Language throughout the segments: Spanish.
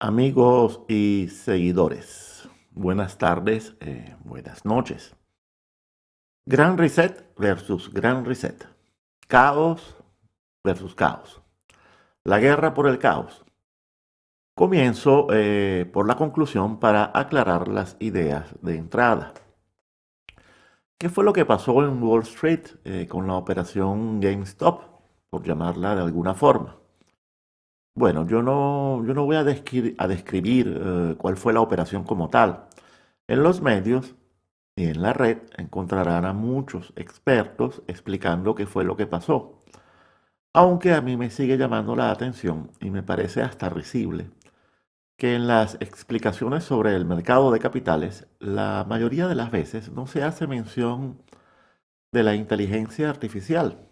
Amigos y seguidores, buenas tardes, buenas noches. Gran Reset versus Gran Reset. Caos versus caos. La guerra por el caos. Comienzo por la conclusión para aclarar las ideas de entrada. ¿Qué fue lo que pasó en Wall Street con la operación GameStop, por llamarla de alguna forma? Bueno, yo no voy a describir cuál fue la operación como tal. En los medios y en la red encontrarán a muchos expertos explicando qué fue lo que pasó. Aunque a mí me sigue llamando la atención y me parece hasta risible que en las explicaciones sobre el mercado de capitales, la mayoría de las veces no se hace mención de la inteligencia artificial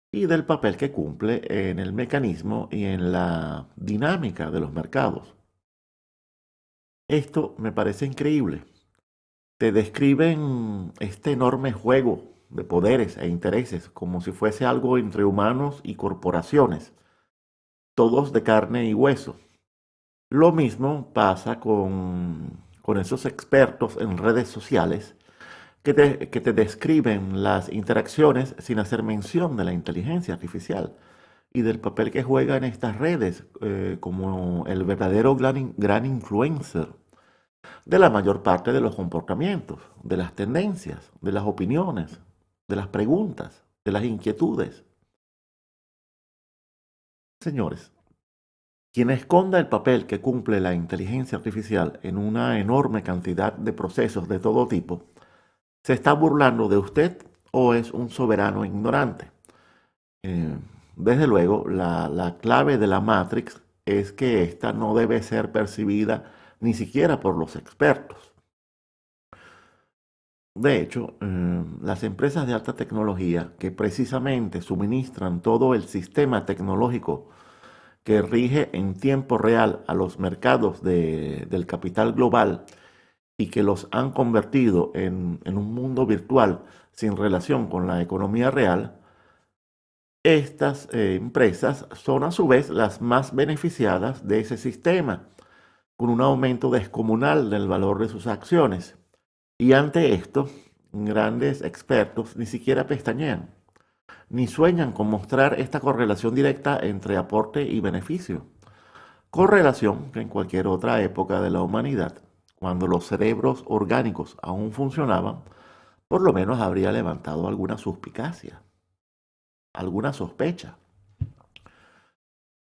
y del papel que cumple en el mecanismo y en la dinámica de los mercados. Esto me parece increíble. Te describen este enorme juego de poderes e intereses como si fuese algo entre humanos y corporaciones, todos de carne y hueso. Lo mismo pasa con esos expertos en redes sociales que te describen las interacciones sin hacer mención de la inteligencia artificial y del papel que juega en estas redes como el verdadero gran influencer de la mayor parte de los comportamientos, de las tendencias, de las opiniones, de las preguntas, de las inquietudes. Señores, quien esconda el papel que cumple la inteligencia artificial en una enorme cantidad de procesos de todo tipo, ¿se está burlando de usted o es un soberano ignorante? Eh, Desde luego, la clave de la Matrix es que ésta no debe ser percibida ni siquiera por los expertos. De hecho, las empresas de alta tecnología que precisamente suministran todo el sistema tecnológico que rige en tiempo real a los mercados del capital global y que los han convertido en un mundo virtual sin relación con la economía real, estas empresas son a su vez las más beneficiadas de ese sistema, con un aumento descomunal del valor de sus acciones. Y ante esto, grandes expertos ni siquiera pestañean, ni sueñan con mostrar esta correlación directa entre aporte y beneficio. Correlación que en cualquier otra época de la humanidad, cuando los cerebros orgánicos aún funcionaban, por lo menos habría levantado alguna suspicacia, alguna sospecha.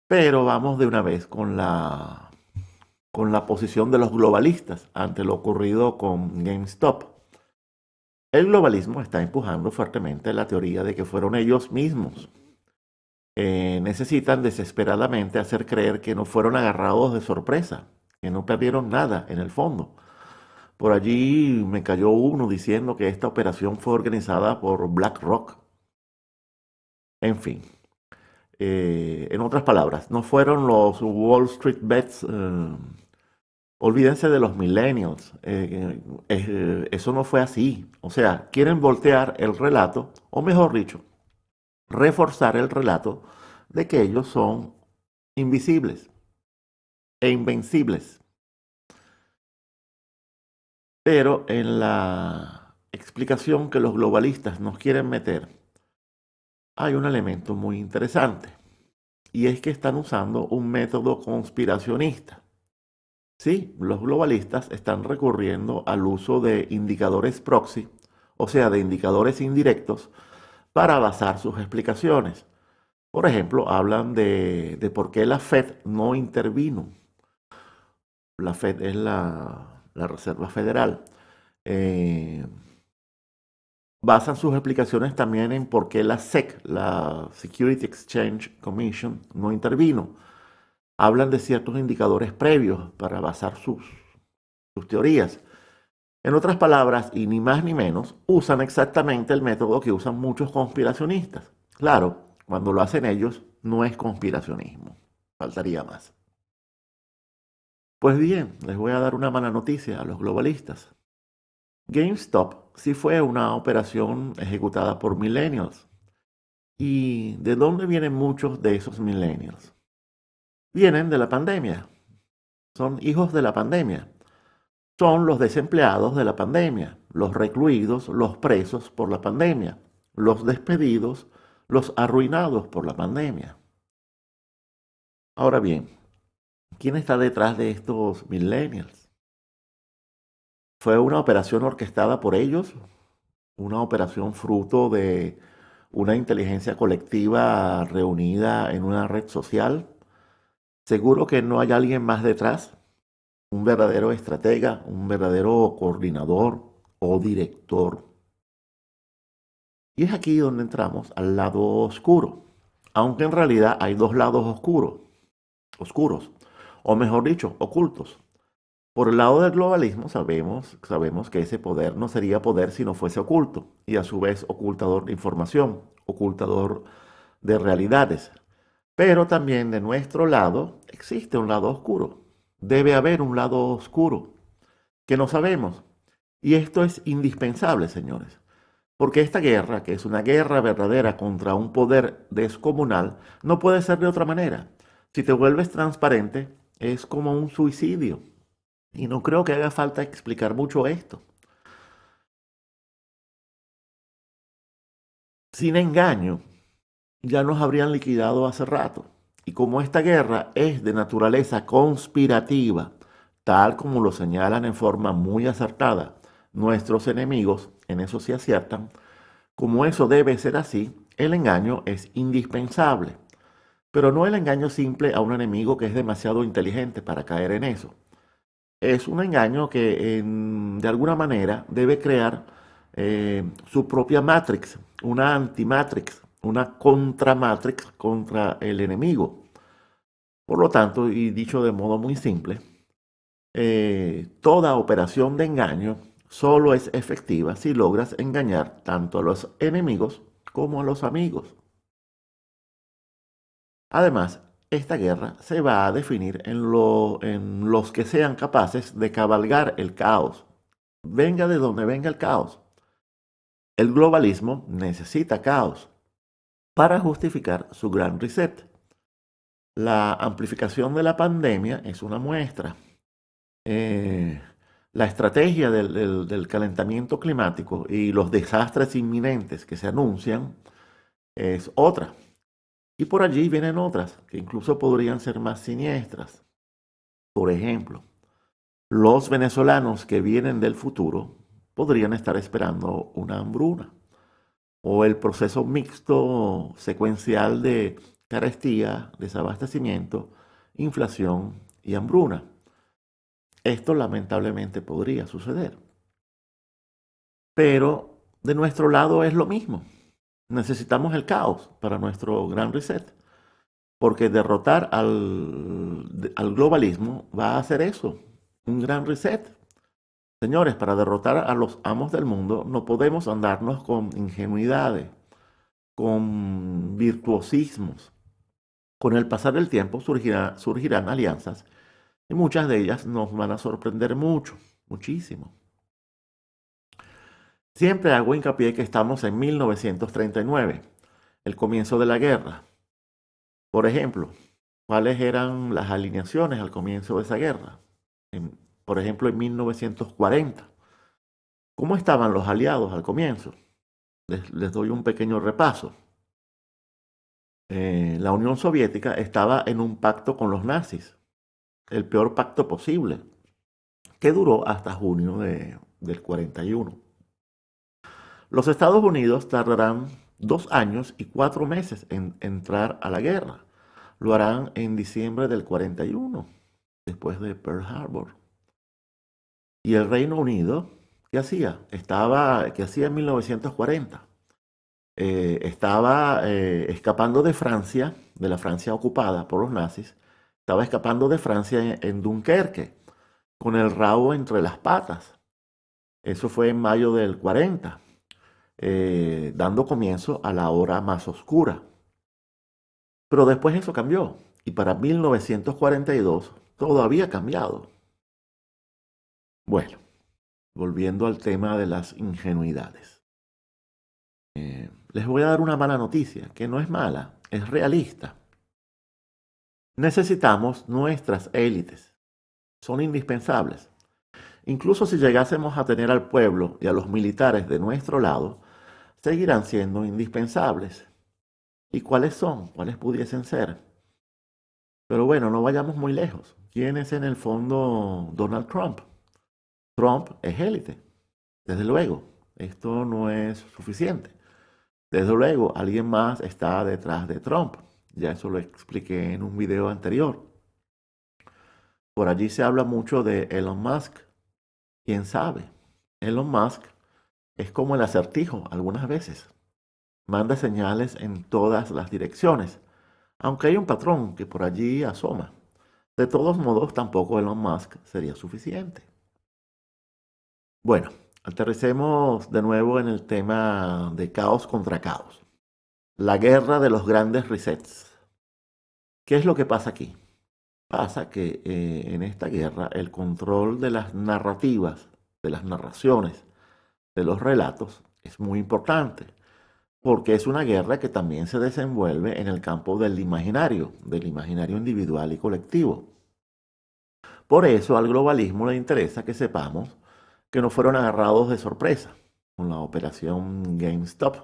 Pero vamos de una vez con la posición de los globalistas ante lo ocurrido con GameStop. El globalismo está empujando fuertemente la teoría de que fueron ellos mismos. Necesitan desesperadamente hacer creer que no fueron agarrados de sorpresa, que no perdieron nada en el fondo. Por allí me cayó uno diciendo que esta operación fue organizada por BlackRock. En fin, en otras palabras, no fueron los Wall Street Bets. Olvídense de los millennials. Eso no fue así. O sea, quieren voltear el relato, o mejor dicho, reforzar el relato de que ellos son invisibles e invencibles. Pero en la explicación que los globalistas nos quieren meter, hay un elemento muy interesante. Y es que están usando un método conspiracionista. Sí, los globalistas están recurriendo al uso de indicadores proxy, o sea, de indicadores indirectos, para basar sus explicaciones. Por ejemplo, hablan de por qué la Fed no intervino. La Fed es la Reserva Federal. Eh, Basan sus explicaciones también en por qué la SEC, la Security Exchange Commission, no intervino. Hablan de ciertos indicadores previos para basar sus teorías. En otras palabras, y ni más ni menos, usan exactamente el método que usan muchos conspiracionistas. Claro, cuando lo hacen ellos, no es conspiracionismo. Faltaría más. Pues bien, les voy a dar una mala noticia a los globalistas. GameStop sí fue una operación ejecutada por millennials. ¿Y de dónde vienen muchos de esos millennials? Vienen de la pandemia. son hijos de la pandemia. Son los desempleados de la pandemia, los recluidos, los presos por la pandemia, los despedidos, los arruinados por la pandemia. Ahora bien, ¿quién está detrás de estos millennials? ¿Fue una operación orquestada por ellos? ¿Una operación fruto de una inteligencia colectiva reunida en una red social? Seguro que no hay alguien más detrás, un verdadero estratega, un verdadero coordinador o director. Y es aquí donde entramos al lado oscuro, aunque en realidad hay dos lados oscuros, o mejor dicho, ocultos. Por el lado del globalismo sabemos que ese poder no sería poder si no fuese oculto, y a su vez ocultador de información, ocultador de realidades. Pero también de nuestro lado existe un lado oscuro. Debe haber un lado oscuro que no sabemos. Y esto es indispensable, señores. Porque esta guerra, que es una guerra verdadera contra un poder descomunal, no puede ser de otra manera. Si te vuelves transparente, es como un suicidio. Y no creo que haga falta explicar mucho esto. Sin engaño, ya nos habrían liquidado hace rato. Y como esta guerra es de naturaleza conspirativa, tal como lo señalan en forma muy acertada nuestros enemigos, en eso sí aciertan, como eso debe ser así, el engaño es indispensable. Pero no el engaño simple a un enemigo que es demasiado inteligente para caer en eso. Es un engaño que de alguna manera debe crear su propia matrix, una antimatrix, una contramatrix contra el enemigo. Por lo tanto, y dicho de modo muy simple, toda operación de engaño solo es efectiva si logras engañar tanto a los enemigos como a los amigos. Además, esta guerra se va a definir en los que sean capaces de cabalgar el caos. Venga de donde venga el caos. El globalismo necesita caos para justificar su gran reset. La amplificación de la pandemia es una muestra. Eh, la estrategia del calentamiento climático y los desastres inminentes que se anuncian es otra. Y por allí vienen otras que incluso podrían ser más siniestras. Por ejemplo, los venezolanos que vienen del futuro podrían estar esperando una hambruna o el proceso mixto secuencial de carestía, desabastecimiento, inflación y hambruna. Esto lamentablemente podría suceder. Pero de nuestro lado es lo mismo. Necesitamos el caos para nuestro gran reset. Porque derrotar al globalismo va a hacer eso, un gran reset. Señores, para derrotar a los amos del mundo no podemos andarnos con ingenuidades, con virtuosismos. Con el pasar del tiempo surgirán alianzas y muchas de ellas nos van a sorprender mucho, muchísimo. Siempre hago hincapié que estamos en 1939, el comienzo de la guerra. Por ejemplo, ¿cuáles eran las alineaciones al comienzo de esa guerra? Por ejemplo, en 1940. ¿Cómo estaban los aliados al comienzo? Les doy un pequeño repaso. La Unión Soviética estaba en un pacto con los nazis, el peor pacto posible, que duró hasta junio del 41. Los Estados Unidos tardarán 2 años y 4 meses en entrar a la guerra. Lo harán en diciembre del 41, después de Pearl Harbor. Y el Reino Unido, ¿qué hacía? ¿Qué hacía en 1940? Estaba escapando de Francia, de la Francia ocupada por los nazis, estaba escapando de Francia en Dunkerque, con el rabo entre las patas. Eso fue en mayo del 40, dando comienzo a la hora más oscura. Pero después eso cambió, y para 1942 todo había cambiado. Bueno, volviendo al tema de las ingenuidades. Les voy a dar una mala noticia, que no es mala, es realista. Necesitamos nuestras élites. son indispensables. Incluso si llegásemos a tener al pueblo y a los militares de nuestro lado, seguirán siendo indispensables. ¿Y cuáles son? ¿Cuáles pudiesen ser? Pero bueno, no vayamos muy lejos. ¿Quién es en el fondo Donald Trump? Trump es élite, desde luego. Esto no es suficiente. Desde luego, alguien más está detrás de Trump. Ya eso lo expliqué en un video anterior. Por allí se habla mucho de Elon Musk. ¿Quién sabe? Elon Musk es como el acertijo algunas veces. Manda señales en todas las direcciones, aunque hay un patrón que por allí asoma. De todos modos, tampoco Elon Musk sería suficiente. Bueno, aterricemos de nuevo en el tema de caos contra caos. La guerra de los grandes resets. ¿Qué es lo que pasa aquí? Pasa que en esta guerra el control de las narrativas, de las narraciones, de los relatos es muy importante, porque es una guerra que también se desenvuelve en el campo del imaginario individual y colectivo. Por eso al globalismo le interesa que sepamos que no fueron agarrados de sorpresa con la operación GameStop.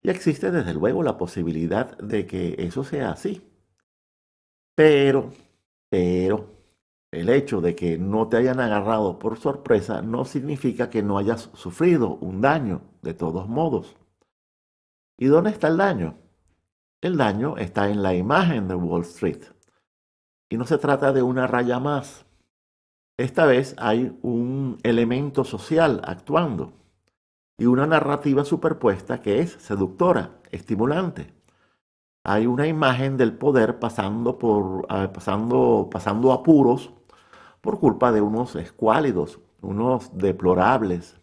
Y existe desde luego la posibilidad de que eso sea así. Pero, pero, el hecho de que no te hayan agarrado por sorpresa no significa que no hayas sufrido un daño, de todos modos. ¿Y dónde está el daño? El daño está en la imagen de Wall Street. Y no se trata de una raya más. Esta vez hay un elemento social actuando y una narrativa superpuesta que es seductora, estimulante. Hay una imagen del poder pasando apuros por culpa de unos escuálidos, unos deplorables,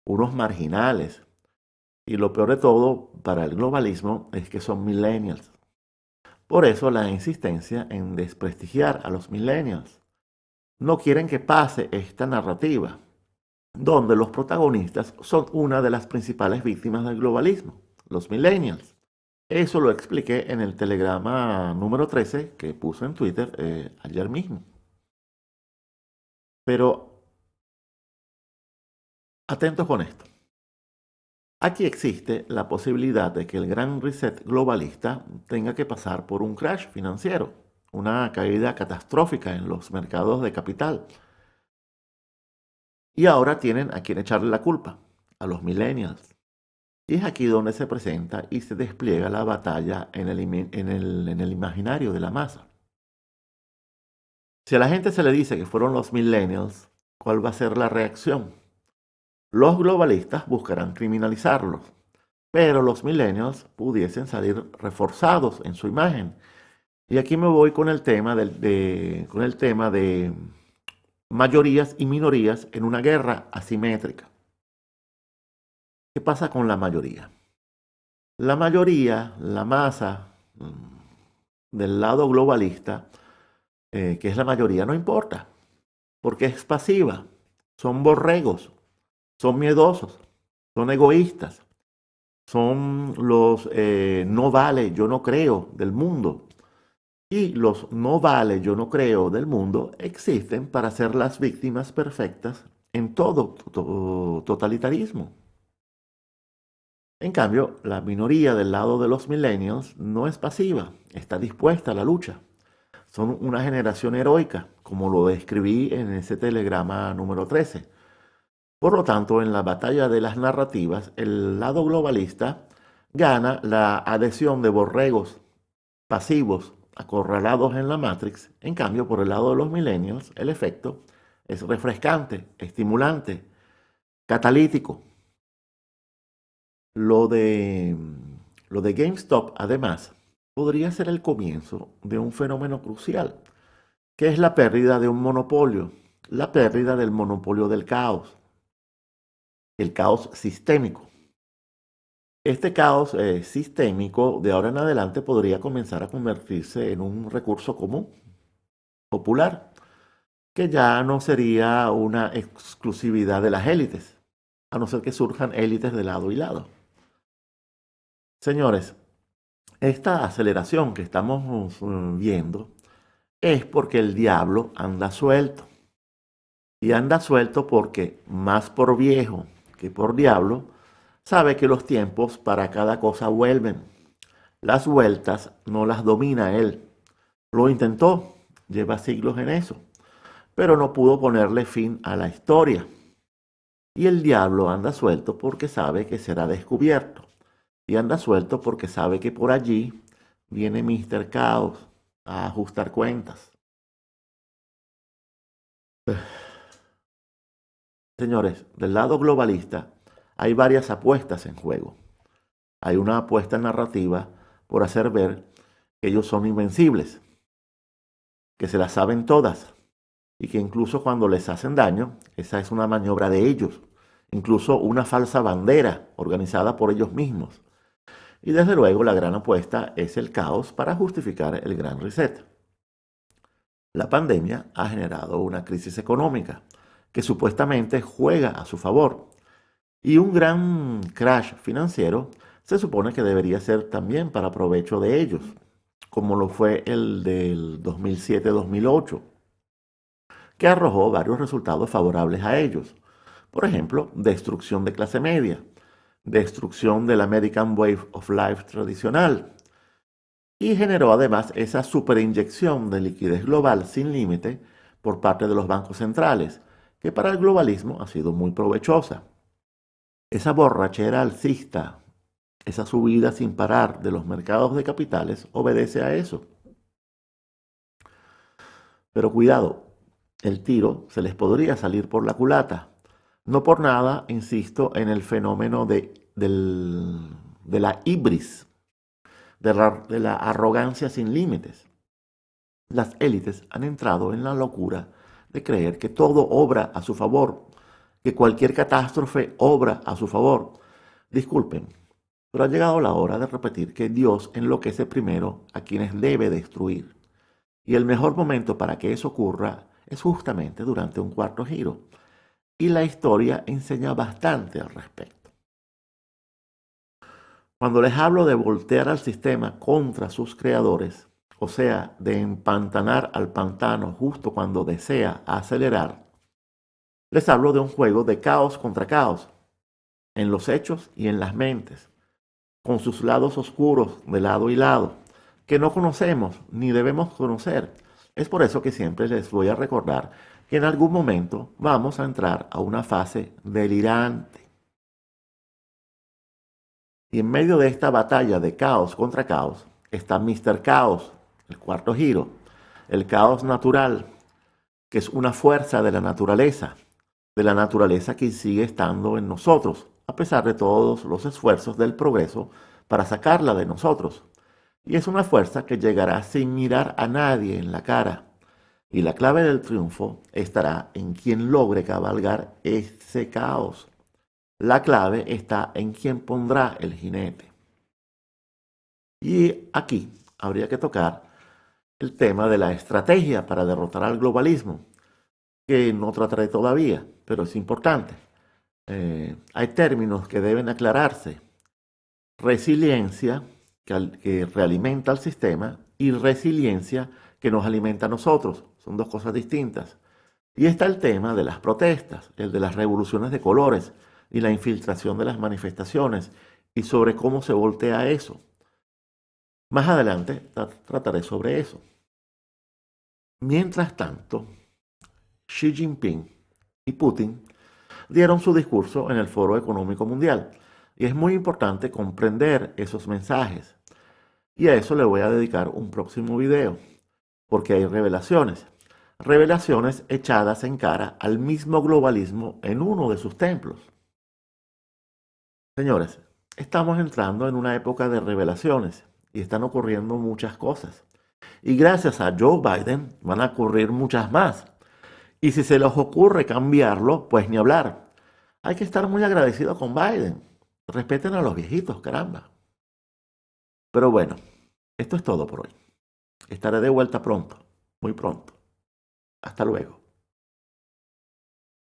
unos marginales. Y lo peor de todo para el globalismo es que son millennials. Por eso la insistencia en desprestigiar a los millennials. No quieren que pase esta narrativa, donde los protagonistas son una de las principales víctimas del globalismo, los millennials. Eso lo expliqué en el telegrama número 13 que puse en Twitter ayer mismo. Pero atentos con esto. Aquí existe la posibilidad de que el gran reset globalista tenga que pasar por un crash financiero, una caída catastrófica en los mercados de capital. Y ahora tienen a quien echarle la culpa, a los millennials. Y es aquí donde se presenta y se despliega la batalla en el imaginario de la masa. Si a la gente se le dice que fueron los millennials, ¿cuál va a ser la reacción? Los globalistas buscarán criminalizarlos, pero los millennials pudiesen salir reforzados en su imagen. Y aquí me voy con el tema con el tema de mayorías y minorías en una guerra asimétrica. ¿Qué pasa con la mayoría? La mayoría, la masa del lado globalista, que es la mayoría, no importa, porque es pasiva, son borregos, son miedosos, son egoístas, son los no vale, yo no creo del mundo. Y los no vale, yo no creo del mundo existen para ser las víctimas perfectas en todo totalitarismo. En cambio, la minoría del lado de los millennials no es pasiva, está dispuesta a la lucha. Son una generación heroica, como lo describí en ese telegrama número 13. Por lo tanto, en la batalla de las narrativas, el lado globalista gana la adhesión de borregos pasivos acorralados en la Matrix. En cambio, por el lado de los millennials, el efecto es refrescante, estimulante, catalítico. Lo de, lo de GameStop, además, podría ser el comienzo de un fenómeno crucial, que es la pérdida de un monopolio, la pérdida del monopolio del caos, el caos sistémico. Este caos sistémico de ahora en adelante podría comenzar a convertirse en un recurso común, popular, que ya no sería una exclusividad de las élites, a no ser que surjan élites de lado y lado. Señores, esta aceleración que estamos viendo es porque el diablo anda suelto. Y anda suelto porque, más por viejo que por diablo, sabe que los tiempos para cada cosa vuelven. Las vueltas no las domina él. Lo intentó, lleva siglos en eso, pero no pudo ponerle fin a la historia. Y el diablo anda suelto porque sabe que será descubierto. Y anda suelto porque sabe que por allí viene Mr. Caos a ajustar cuentas. Señores, del lado globalista hay varias apuestas en juego. Hay una apuesta narrativa por hacer ver que ellos son invencibles, que se las saben todas y que incluso cuando les hacen daño, esa es una maniobra de ellos, incluso una falsa bandera organizada por ellos mismos. Y desde luego la gran apuesta es el caos para justificar el gran reset. La pandemia ha generado una crisis económica que supuestamente juega a su favor y un gran crash financiero se supone que debería ser también para provecho de ellos, como lo fue el del 2007-2008, que arrojó varios resultados favorables a ellos. Por ejemplo, destrucción de clase media, destrucción del American Way of Life tradicional, y generó además esa superinyección de liquidez global sin límite por parte de los bancos centrales, que para el globalismo ha sido muy provechosa. Esa borrachera alcista, esa subida sin parar de los mercados de capitales obedece a eso. Pero cuidado, el tiro se les podría salir por la culata. No por nada insisto en el fenómeno de la ibris, de la arrogancia sin límites. Las élites han entrado en la locura de creer que todo obra a su favor, que cualquier catástrofe obra a su favor. Disculpen, pero ha llegado la hora de repetir que Dios enloquece primero a quienes debe destruir. Y el mejor momento para que eso ocurra es justamente durante un cuarto giro. Y la historia enseña bastante al respecto. Cuando les hablo de voltear al sistema contra sus creadores, o sea, de empantanar al pantano justo cuando desea acelerar, les hablo de un juego de caos contra caos, en los hechos y en las mentes, con sus lados oscuros de lado y lado, que no conocemos ni debemos conocer. Es por eso que siempre les voy a recordar que en algún momento vamos a entrar a una fase delirante. Y en medio de esta batalla de caos contra caos está Mr. Caos, el cuarto giro, el caos natural, que es una fuerza de la naturaleza que sigue estando en nosotros, a pesar de todos los esfuerzos del progreso para sacarla de nosotros. Y es una fuerza que llegará sin mirar a nadie en la cara. Y la clave del triunfo estará en quien logre cabalgar ese caos. La clave está en quien pondrá el jinete. Y aquí habría que tocar el tema de la estrategia para derrotar al globalismo, que no trataré todavía, pero es importante. Hay términos que deben aclararse. Resiliencia, que realimenta al sistema, y resiliencia, que nos alimenta a nosotros. Son dos cosas distintas. Y está el tema de las protestas, el de las revoluciones de colores y la infiltración de las manifestaciones, y sobre cómo se voltea eso. Más adelante trataré sobre eso. Mientras tanto, Xi Jinping y Putin dieron su discurso en el Foro Económico Mundial. Y es muy importante comprender esos mensajes. Y a eso le voy a dedicar un próximo video, porque hay revelaciones. Revelaciones echadas en cara al mismo globalismo en uno de sus templos. Señores, estamos entrando en una época de revelaciones y están ocurriendo muchas cosas. Y gracias a Joe Biden van a ocurrir muchas más. Y si se les ocurre cambiarlo, pues ni hablar. Hay que estar muy agradecido con Biden. Respeten a los viejitos, caramba. Pero bueno, esto es todo por hoy. Estaré de vuelta pronto, muy pronto. Hasta luego.